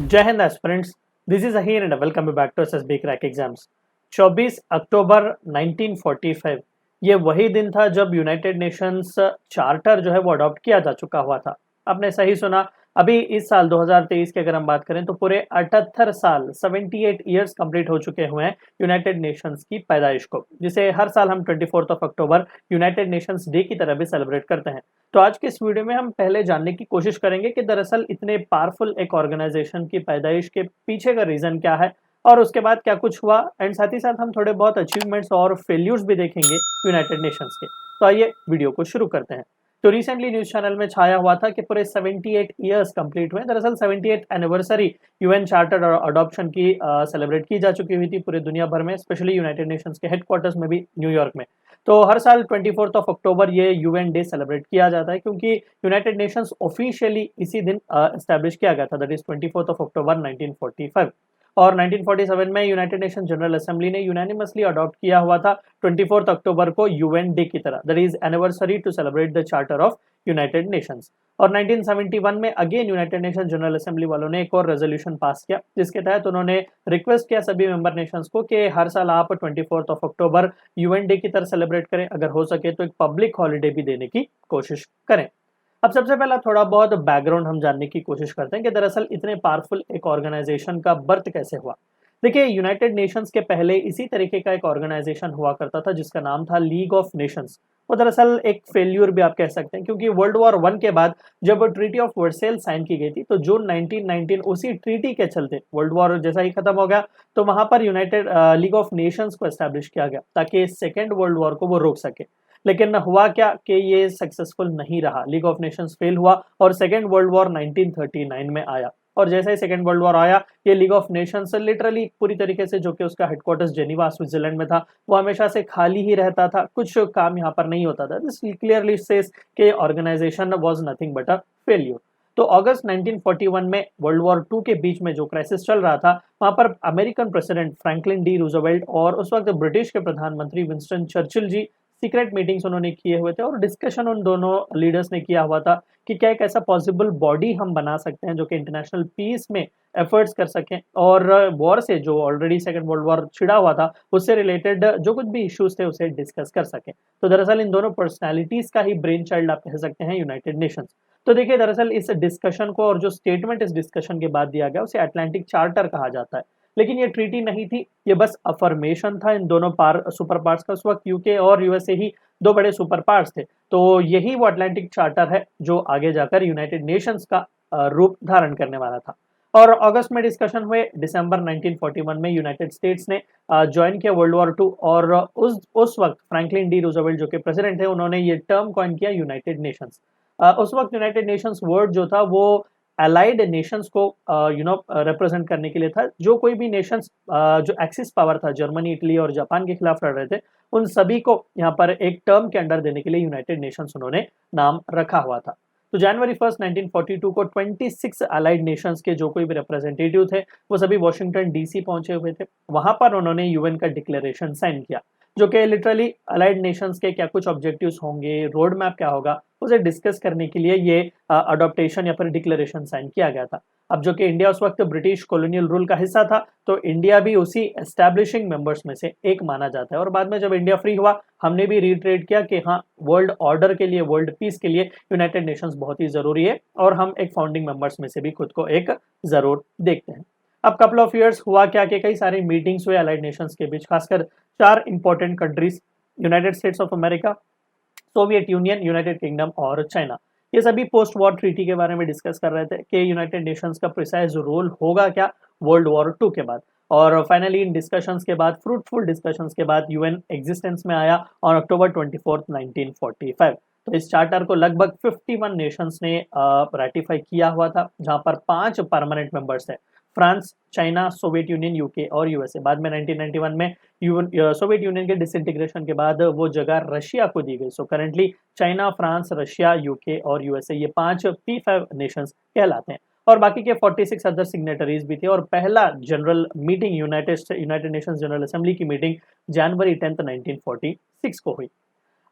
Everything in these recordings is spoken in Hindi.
जय हिंद aspirants, this is Ahir and welcome back to SSB crack exams. 24 October 1945 ये वही दिन था जब यूनाइटेड नेशंस चार्टर जो है वो अडॉप्ट किया जा चुका हुआ था। आपने सही सुना। अभी इस साल 2023 की अगर हम बात करें तो पूरे 78 साल 78 ईयर्स कंप्लीट हो चुके हुए हैं यूनाइटेड नेशंस की पैदाइश को, जिसे हर साल हम 24 अक्टूबर यूनाइटेड नेशंस डे की तरह भी सेलिब्रेट करते हैं। तो आज के इस वीडियो में हम पहले जानने की कोशिश करेंगे कि दरअसल इतने पावरफुल एक ऑर्गेनाइजेशन की पैदाइश के पीछे का रीजन क्या है और उसके बाद क्या कुछ हुआ, एंड साथ ही साथ हम थोड़े बहुत अचीवमेंट्स और फेल्यूर्स भी देखेंगे यूनाइटेड नेशंस के। तो आइए वीडियो को शुरू करते हैं। तो रिसेंटली न्यूज चैनल में छाया हुआ था कि पूरे 78 ईयर्स कंप्लीट हुए। दरअसल 78 एनिवर्सरी यूएन चार्टर और अडॉप्शन की सेलिब्रेट की जा चुकी हुई थी पूरे दुनिया भर में, स्पेशली यूनाइटेड नेशंस के हेडक्वार्टर्स में भी न्यूयॉर्क में। तो हर साल 24 अक्टूबर ये यूएन डे सेलिब्रेट किया जाता है क्योंकि यूनाइटेड नेशंस ऑफिशियली इसी दिन एस्टैब्लिश किया गया था, दैट इज 24 अक्टूबर 1945। और 1947 में यूनाइटेड नेशन जनरल असेंबली ने यूनानिमसली अडॉप्ट किया हुआ था 24 अक्टूबर को यूएन डे की तरह, that is anniversary to celebrate the charter of United Nations. और 1971 में again United Nation General Assembly वालों ने एक और रेजोल्यूशन पास किया जिसके तहत उन्होंने रिक्वेस्ट किया सभी मेंबर नेशंस को कि हर साल आप 24 अक्टूबर यूएन डे की तरह सेलिब्रेट करें, अगर हो सके तो एक पब्लिक हॉलिडे भी देने की कोशिश करें। अब सबसे पहला थोड़ा बहुत बैकग्राउंड हम जानने की कोशिश करते हैं कि दरअसल इतने पावरफुल एक ऑर्गेनाइजेशन का बर्थ कैसे हुआ। देखिए, यूनाइटेड नेशंस के पहले इसी तरीके का एक ऑर्गेनाइजेशन हुआ करता था जिसका नाम था लीग ऑफ नेशंस। वो दरअसल एक फेल्यूर भी आप कह सकते हैं क्योंकि वर्ल्ड वॉर वन के बाद जब ट्रीटी ऑफ वर्सेल साइन की गई थी तो जून 1919 उसी ट्रीटी के चलते वर्ल्ड वॉर जैसा ही खत्म हो गया तो वहां पर यूनाइटेड लीग ऑफ नेशंस को एस्टैब्लिश किया गया ताकि सेकेंड वर्ल्ड वॉर को वो रोक सके। लेकिन हुआ क्या कि ये सक्सेसफुल नहीं रहा, लीग ऑफ नेशंस फेल हुआ और सेकेंड वर्ल्ड वॉर 1939 में आया। और जैसे ही सेकेंड वर्ल्ड वॉर आया, ये लीग ऑफ नेशंस लिटरली पूरी तरीके से, जो कि उसका हेडक्वार्टर्स जेनीवा स्विट्जरलैंड में था, वो हमेशा से खाली ही रहता था, कुछ काम यहाँ पर नहीं होता था। दिस क्लियरली सेज कि organisation was nothing but a failure. तो अगस्त 1941 में वर्ल्ड वॉर टू के बीच में जो क्राइसिस चल रहा था, वहां पर American president Franklin D Roosevelt और उस वक्त ब्रिटिश के प्रधानमंत्री विंस्टन चर्चिल जी सीक्रेट मीटिंग्स उन्होंने किए हुए थे और डिस्कशन उन दोनों लीडर्स ने किया हुआ था कि क्या एक ऐसा पॉसिबल बॉडी हम बना सकते हैं जो कि इंटरनेशनल पीस में एफर्ट्स कर सकें और वॉर से, जो ऑलरेडी सेकेंड वर्ल्ड वॉर छिड़ा हुआ था, उससे रिलेटेड जो कुछ भी इश्यूज थे उसे डिस्कस कर सकें। तो दरअसल इन दोनों पर्सनैलिटीज का ही ब्रेन चाइल्ड आप कह सकते हैं यूनाइटेड नेशंस। तो देखिए, दरअसल इस डिस्कशन को और जो स्टेटमेंट इस डिस्कशन के बाद दिया गया उसे अटलांटिक चार्टर कहा जाता है। लेकिन ये ट्रीटी नहीं थी, ये बस अफर्मेशन था इन दोनों सुपर पावर्स का। उस वक्त यूके और यूएसए ही दो बड़े सुपर पावर्स थे। तो यही वो अटलांटिक चार्टर है जो आगे जाकर यूनाइटेड नेशंस का रूप धारण करने वाला था। और अगस्त में डिस्कशन हुए, दिसंबर 1941 में यूनाइटेड स्टेट्स ने ज्वाइन किया वर्ल्ड वॉर टू और उस वक्त फ्रैंकलिन डी रूजवेल्ट जो कि प्रेसिडेंट थे, उन्होंने ये टर्म कॉइन किया यूनाइटेड नेशंस। उस वक्त यूनाइटेड नेशंस वर्ड जो था वो अलाइड नेशंस को रिप्रेजेंट करने के लिए था। जो कोई भी नेशंस जो एक्सिस पावर था, जर्मनी, इटली और जापान के खिलाफ लड़ रहे थे, उन सभी को यहाँ पर एक टर्म के अंडर देने के लिए यूनाइटेड नेशंस उन्होंने नाम रखा हुआ था। तो जनवरी 1 1942 को 26 अलाइड नेशंस के जो कोई भी रिप्रेजेंटेटिव थे वो सभी वॉशिंगटन डीसी पहुंचे हुए थे। वहां पर उन्होंने यूएन का डिक्लेरेशन साइन किया जो कि लिटरली अलाइड नेशंस के क्या कुछ ऑब्जेक्टिव्स होंगे, रोड मैप क्या होगा, उसे डिस्कस करने के लिए ये अडॉप्टेशन या फिर डिक्लेरेशन साइन किया गया था। अब जो कि इंडिया उस वक्त ब्रिटिश कॉलोनियल रूल का हिस्सा था, तो इंडिया भी उसी एस्टैब्लिशिंग मेंबर्स में से एक माना जाता है। और बाद में जब इंडिया फ्री हुआ, हमने भी रीट्रेट किया कि हाँ, वर्ल्ड ऑर्डर के लिए, वर्ल्ड पीस के लिए यूनाइटेड नेशंस बहुत ही जरूरी है और हम एक फाउंडिंग मेंबर्स में से भी खुद को एक जरूर देखते हैं। अब कपल ऑफ ईयर्स हुआ क्या कि कई सारी मीटिंग्स हुए अलाइड नेशंस के बीच, खासकर चार important countries, United states of America, Soviet union, United kingdom और चाइना। ये सभी पोस्ट वॉर ट्रीटी के बारे में डिस्कस कर रहे थे कि यूनाइटेड नेशंस का प्रिसाइज रोल होगा क्या वर्ल्ड वॉर टू के बाद। और फाइनली इन डिस्कशंस के बाद, फ्रूटफुल डिस्कशंस के बाद, यूएन एग्जिस्टेंस में आया ऑन अक्टूबर 24 1945। तो इस चार्टर को लगभग 51 नेशंस ने रेटिफाई किया हुआ था, जहां पर 5 परमानेंट मेंबर्स थे, France, China, Soviet union, UK और यूएसए। बाद में 1991 में सोवियत यूनियन के डिसइंटीग्रेशन के बाद वो जगह रशिया को दी गई। So currently China, France, Russia, UK और यूएसए ये 5 P5 नेशंस कहलाते हैं और बाकी के 46 अदर सिग्नेटरीज भी थे। और पहला general meeting United Nations general assembly की मीटिंग जनवरी 10 1946 को हुई।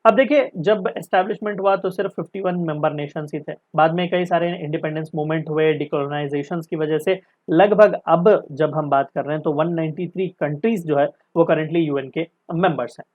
अब देखिए, जब एस्टैब्लिशमेंट हुआ तो सिर्फ 51 मेंबर नेशंस ही थे। बाद में कई सारे इंडिपेंडेंस मूवमेंट हुए, डिकोलोनाइजेशंस की वजह से लगभग अब जब हम बात कर रहे हैं तो 193 कंट्रीज जो है वो करंटली यूएन के मेंबर्स हैं।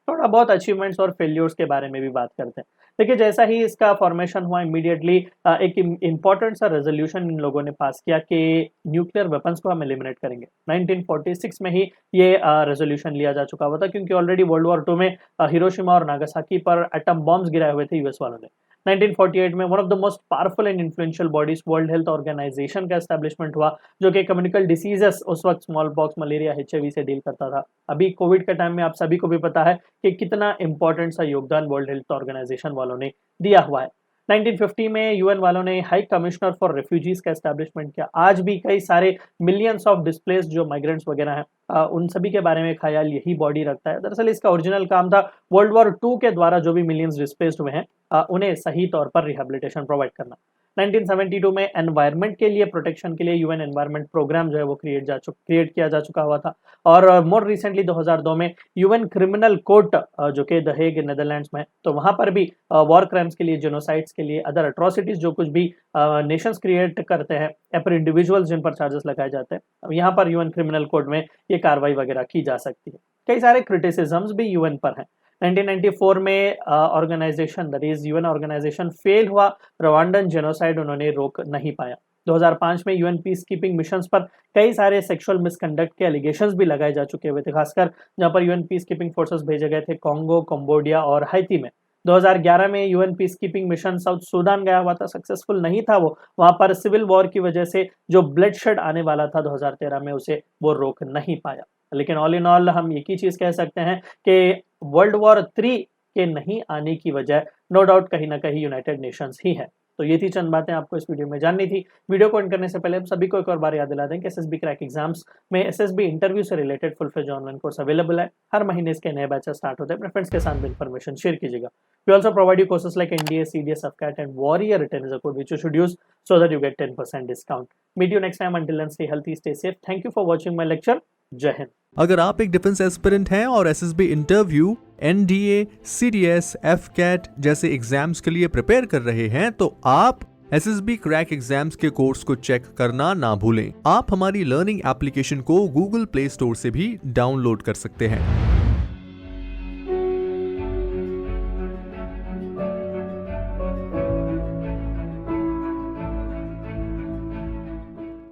थोड़ा बहुत अचीवमेंट्स और फेल्योर्स के बारे में भी बात करते हैं। देखिए, जैसा ही इसका फॉर्मेशन हुआ इमीडिएटली एक इम्पोर्टेंट सा रेजोल्यूशन इन लोगों ने पास किया कि न्यूक्लियर वेपन्स को हम एलिमिनेट करेंगे। 1946 में ही ये रेजोल्यूशन लिया जा चुका हुआ था, क्योंकि ऑलरेडी वर्ल्ड वॉर 2 में हिरोशिमा और नागासाकी पर एटम बॉम्ब्स गिराए हुए थे यूएस वालों ने। 1948 में one of the most powerful and influential bodies World Health Organization का एस्टैब्लिशमेंट हुआ, जो कि कम्युनिकल डिसीजेस उस वक्त स्मॉल पॉक्स, मलेरिया, एचआईवी से डील करता था। अभी कोविड के टाइम में आप सभी को भी पता है कि कितना इंपॉर्टेंट सा योगदान वर्ल्ड हेल्थ ऑर्गेनाइजेशन वालों ने दिया हुआ है। 1950 में यूएन वालों ने हाई कमिश्नर फॉर रेफ्यूजीज का एस्टैब्लिशमेंट किया। आज भी कई सारे मिलियंस ऑफ डिस्प्लेस्ड जो माइग्रेंट्स वगैरह हैं, उन सभी के बारे में ख्याल यही बॉडी रखता है। दरअसल इसका ओरिजिनल काम था वर्ल्ड वॉर 2 के द्वारा जो भी मिलियंस डिस्प्लेस्ड हुए हैं, उन्हें सही तौर पर रिहेबिलिटेशन प्रोवाइड करना। 1972 में एनवायरनमेंट के लिए प्रोटेक्शन के लिए यूएन एनवायरनमेंट प्रोग्राम जो है वो क्रिएट किया जा चुका हुआ था। और मोर रिसेंटली 2002 में यूएन क्रिमिनल कोर्ट जो कि द हेग नेदरलैंड्स में, तो वहां पर भी वॉर क्राइम्स के लिए, जेनोसाइड्स के लिए, अदर अट्रोसिटीज जो कुछ भी नेशंस क्रिएट करते हैं या फिर इंडिविजुअल्स जिन पर चार्जेस लगाए जाते हैं, यहाँ पर यूएन क्रिमिनल कोड में ये कार्रवाई वगैरह की जा सकती है। कई सारे क्रिटिसिजम्स भी यूएन पर हैं। 1994 में organisation, that is UN organisation fail हुआ। रवांडन जेनोसाइड उन्होंने रोक नहीं पाया। 2005 में यूएन पीस कीपिंग मिशंस पर कई सारे सेक्सुअल मिसकंडक्ट के एलिगेशंस भी लगाए जा चुके हुए थे, खासकर जहां पर यूएन पीस कीपिंग फोर्सेस भेजे गए थे कॉन्गो, कंबोडिया और हैती में। 2011 में UN peace keeping mission south Sudan गया हुआ था, सक्सेसफुल नहीं था वो। वहां पर सिविल वॉर की वजह से जो ब्लडशेड आने वाला था 2013 में, उसे वो रोक नहीं पाया। लेकिन ऑल इन ऑल हम एक ही चीज कह सकते हैं कि वर्ल्ड वॉर 3 के नहीं आने की वजह नो डाउट कहीं ना कहीं यूनाइटेड नेशंस ही है। तो ये थी चंद बातें आपको इस वीडियो में जाननी थी। वीडियो को एंड करने से पहले हम सभी को एक और बार याद दिला दें कि एसएसबी क्रैक एग्जाम्स में एसएसबी इंटरव्यू से related full fledge online course available है। हर महीने इसके नए बैचेस स्टार्ट होते हैं। अपने फ्रेंड्स के साथ भी इन्फॉर्मेशन शेयर कीजिएगा। We also provide you courses like NDA, CDS, AFCAT and warrior written is a code which you should use so that you get 10% discount. Meet you next time. Until then, stay healthy, stay safe. Thank you for watching my lecture. जय हिंद। अगर आप एक डिफेंस एस्पिरेंट हैं और SSB interview, NDA, CDS, AFCAT जैसे एग्जाम्स के लिए प्रिपेयर कर रहे हैं, तो आप एसएसबी क्रैक एग्जाम्स के कोर्स को चेक करना ना भूलें। आप हमारी लर्निंग एप्लीकेशन को गूगल प्ले स्टोर से भी डाउनलोड कर सकते हैं।